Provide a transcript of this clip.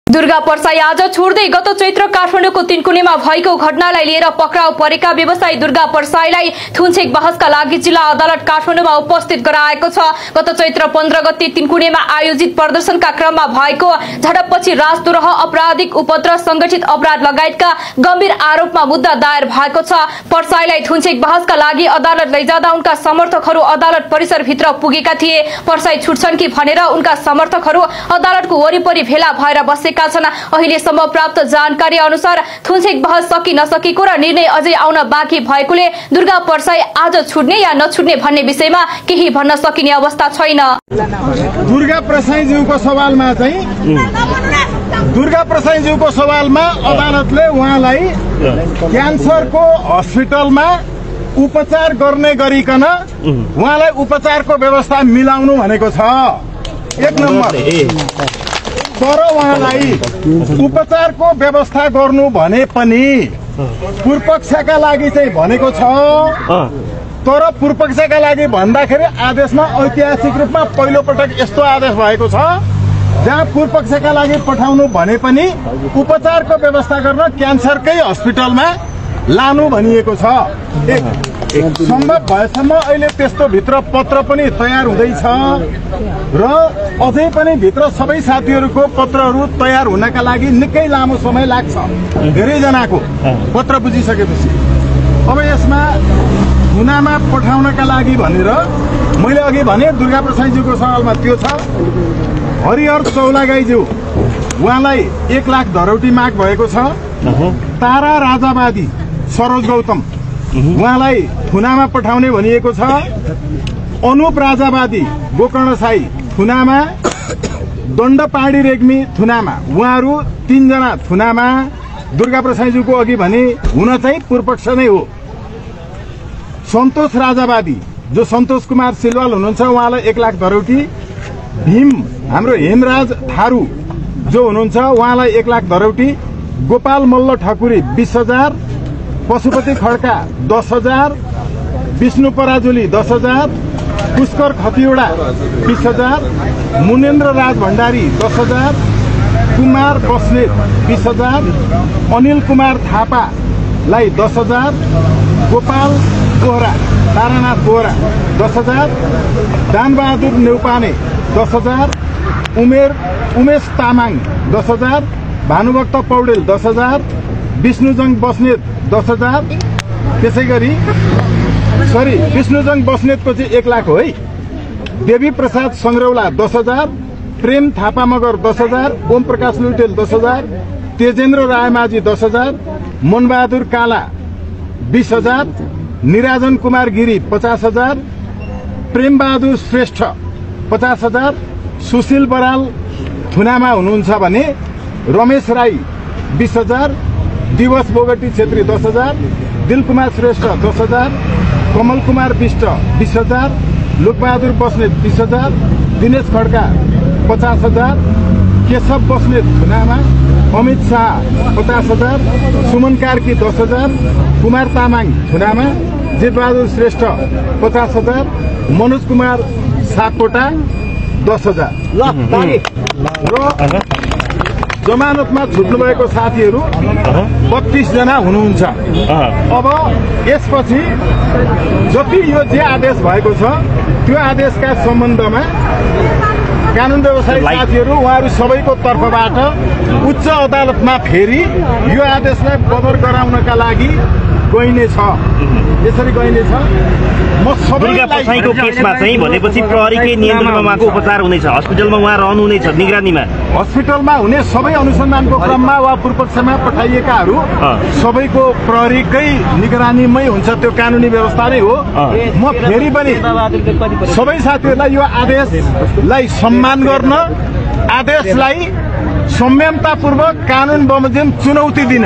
दुर्गा परसाई आज छोड्दै गत चैत्र काठमाडौँको तीनकुनेमा भएको घटनालाई लिएर पक्राउ परेका व्यवसायी दुर्गा परसाईलाई थुनछेक बहसका लागि जिल्ला अदालत काठमाडौँमा उपस्थित गराएको छ। गत चैत्र 15 गते तीनकुनेमा आयोजित प्रदर्शनका क्रममा भएको झडपपछि राजद्रोह, आपराधिक उपद्रव, संगठित अपराध लगायतका गम्भीर आरोपमा मुद्दा दायर भएको छ। परसाईलाई थुनछेक बहसका लागि अदालत लैजाँदा उनका समर्थकहरू अदालत परिसर भित्र पुगेका थिए। परसाई छुट्छन् कि भनेर उनका समर्थकहरू अदालतको वरिपरि भेला भएर बसेका छन्। अहिलेसम्म प्राप्त जानकारी अनुसार थुनछेक बहस सकी नसकेको र निर्णय अझै आउन बाँकी भएकोले दुर्गा परसाई आज छुट्ने या नछुट्ने भन्ने विषयमा केही भन्न सकिने अवस्था छैन। दुर्गा परसाईज्यूको सवालमा अदालतले उहाँलाई क्यान्सरको हस्पिटलमा उपचार गर्ने गरिकन उहाँलाई उपचारको व्यवस्था मिलाउनु भनेको छ। एक नम्बर। तर उहाँलाई उपचारको व्यवस्था गर्नु भने पनि पूर्वपक्षका लागि चाहिँ भनेको छ। तर पूर्वपक्षका लागि भन्दाखेरि आदेशमा ऐतिहासिक रूपमा पहिलो पटक यस्तो आदेश भएको छ जहाँ पूर्वपक्षका लागि पठाउनु भने पनि उपचारको व्यवस्था गर्न क्यान्सरकै हस्पिटलमा लानु भनिएको छ। सम्भव भएसम्म अहिले त्यस्तो भित्र पत्र पनि तयार हुँदैछ र अझै पनि भित्र सबै साथीहरूको पत्रहरू तयार हुनका लागि निकै लामो समय लाग्छ, धेरैजनाको पत्र बुझिसकेपछि। अब यसमा थुनामा पठाउनका लागि भनेर मैले अघि भने दुर्गा परसाईज्यूको सवालमा त्यो छ। हरिहर चौलागाईज्यू उहाँलाई 1 लाख धरौटी माग भएको छ। तारा राजावादी सरोज गौतम उहाँलाई थुनामा पठाउने भनिएको छ। अनुप राजावादी गोकर्ण साई थुनामा, दण्डपाडी रेग्मी थुनामा, उहाँहरू 3 जना थुनामा। दुर्गा परसाईज्यूको अघि भने हुन चाहिँ पूर्वपक्ष नै हो। सन्तोष राजावादी जो सन्तोष कुमार सिलवाल हुनुहुन्छ उहाँलाई 1 लाख धरौटी। भीम हाम्रो हेमराज थारू जो हुनुहुन्छ उहाँलाई 1 लाख धरौटी। गोपाल मल्ल ठकुरी 20,000। पशुपति खड्का 10,000। विष्णु पराजुली 10,000। पुष्कर खतिवडा 20,000। मुनेन्द्र राज भण्डारी 10,000। कुमार बस्नेत 20,000। अनिल कुमार थापालाई 10,000। गोपाल बोहरा तारानाथ बोहरा 10,000। दानबहादुर नेउपाने 10,000। उमेश तामाङ 10,000। भानुभक्त पौडेल 10,000। विष्णुजङ बस्नेत 10,000। त्यसै गरी विष्णुजङ बस्नेतको चाहिँ 1 लाख हो है। देवी प्रसाद संग्रौला 10,000। प्रेम थापा मगर 10,000। ओम प्रकाश लुइटेल 10,000। तेजेन्द्र रायमाझी 10,000। मनबहादुर काला 20,000। निराजन कुमार गिरी 50,000। प्रेम बहादुर श्रेष्ठ 50,000। सुशील बराल थुनामा हुनुहुन्छ भने रमेश राई 20,000। दिवस बोगटी छेत्री 10,000। दिलकुमार श्रेष्ठ 10,000। कमल कुमार विष्ट 20,000। लोकबहादुर बस्नेत 20,000। दिनेश खड्का 50,000। केशव बस्नेत थुनामा। अमित शाह 50,000। सुमन कार्की 10,000। कुमार तामाङ थुनामा। जितबहादुर श्रेष्ठ 50,000। मनोज कुमार सापकोटा 10,000। र जमानतमा छुट्नु भएको साथीहरू 32 जना हुनुहुन्छ। अब यसपछि जति यो जे आदेश भएको छ त्यो आदेशका सम्बन्धमा कानुन व्यवसायी साथीहरू उहाँहरू सबैको तर्फबाट उच्च अदालतमा फेरि यो आदेशलाई बदर गराउनका लागि गइनेछ। यसरी गइनेछ। म दुर्गा परसाईको केसमा चाहिँ भनेपछि प्रहरीकै नियन्त्रणमा उहाँको उपचार हुनेछ, हस्पिटलमा उहाँ रहनुहुनेछ निगरानीमा। हस्पिटलमा हुने सबै अनुसन्धानको क्रममा वा पूर्वपक्षमा पठाइएकाहरू सबैको प्रहरीकै निगरानीमै हुन्छ। त्यो कानुनी व्यवस्था नै हो। म फेरि पनि सबै साथीहरूलाई यो आदेशलाई सम्मान गर्न, आदेशलाई संयमतापूर्वक कानुन बमोजिम चुनौती दिन